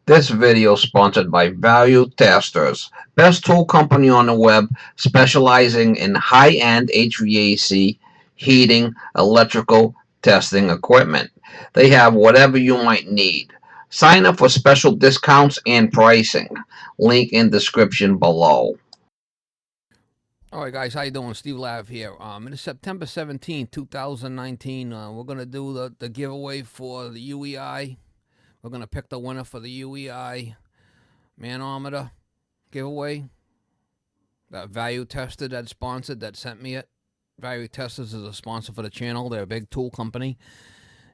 This video is sponsored by Value Testers, best tool company on the web specializing in high-end HVAC, heating, electrical testing equipment. They have whatever you might need. Sign up for special discounts and pricing. Link in description below. All right, guys, how you doing? Steve Lav here. It is September 17th, 2019. We're going to do the giveaway for the UEI. We're going to pick the winner for the UEI manometer giveaway. That Value Tester that sponsored, that sent me it. Value Testers is a sponsor for the channel. They're a big tool company.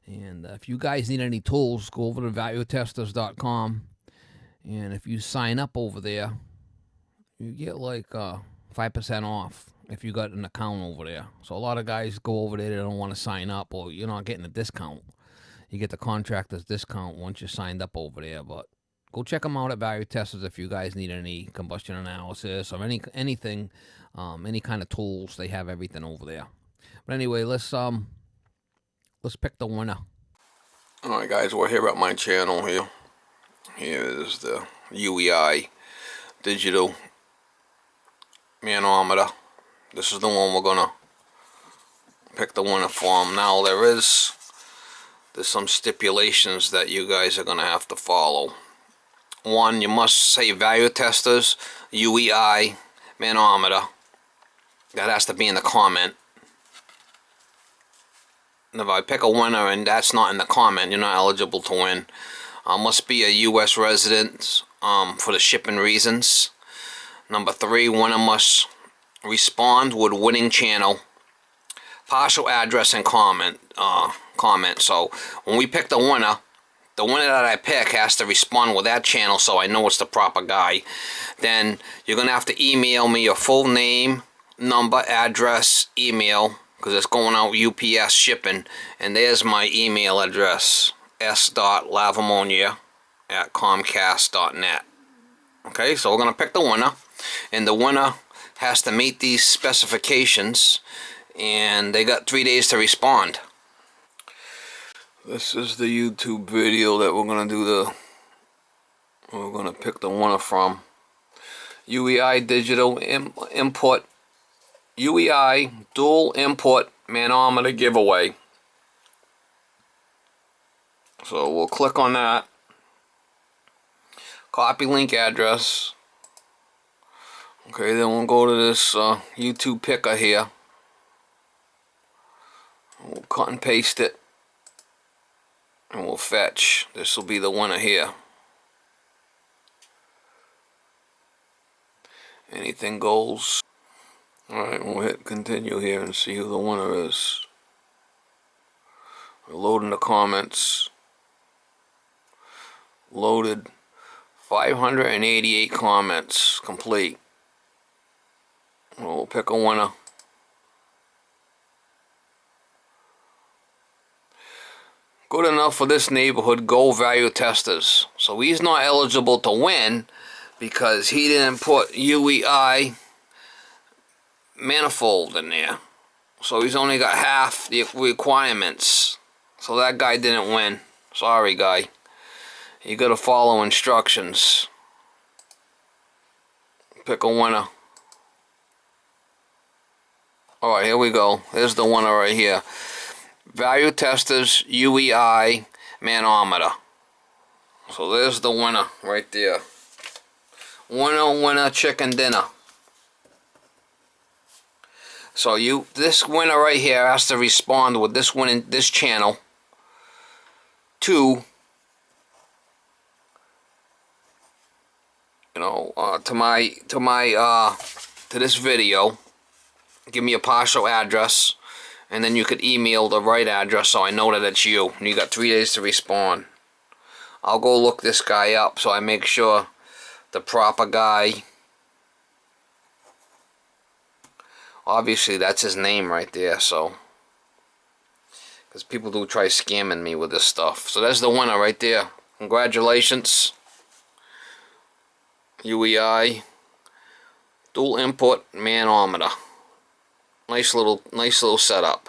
And if you guys need any tools, go over to valuetesters.com. And if you sign up over there, you get like 5% off if you got an account over there. So a lot of guys go over there, they don't want to sign up, or you're not getting a discount. You get the contractor's discount once you're signed up over there. But go check them out at Value Testers if you guys need any combustion analysis or anything, any kind of tools. They have everything over there. But anyway, let's pick the winner. All right, guys, we're here at my channel here. Here is the UEI digital manometer. This is the one we're gonna pick the winner from. Now there's some stipulations that you guys are gonna have to follow. One, you must say Value Testers UEI manometer. That has to be in the comment. And if I pick a winner and that's not in the comment, you're not eligible to win. Must be a U.S. resident for the shipping reasons. Number 3, winner must respond with winning channel, partial address, and comment. So when we pick the winner that I pick has to respond with that channel so I know it's the proper guy. Then you're going to have to email me your full name, number, address, email, because it's going out UPS shipping. And there's my email address, s.lavimoniere@comcast.net. Okay, so we're going to pick the winner. And the winner has to meet these specifications, and they got 3 days to respond. This is the YouTube video that we're gonna we're gonna pick the winner from. UEI digital input, UEI dual input manometer giveaway. So we'll click on that. Copy link address. Okay, then we'll go to this YouTube picker here. We'll cut and paste it. And we'll fetch. This will be the winner here. Anything goes. Alright, we'll hit continue here and see who the winner is. We're loading the comments. Loaded 588 comments complete. We'll pick a winner. Good enough for this neighborhood, go Value Testers. So he's not eligible to win because he didn't put UEI manifold in there. So he's only got half the requirements. So that guy didn't win. Sorry, guy. You gotta follow instructions. Pick a winner. Alright, here we go. There's the winner right here. Value Testers UEI manometer. So there's the winner right there. Winner, chicken dinner. So this winner right here has to respond with this channel to to this video. Give me a partial address, and then you could email the right address so I know that it's you. And you got 3 days to respond. I'll go look this guy up so I make sure the proper guy. Obviously that's his name right there, so because people do try scamming me with this stuff. So there's the winner right there. Congratulations. UEI dual input manometer. Nice little setup.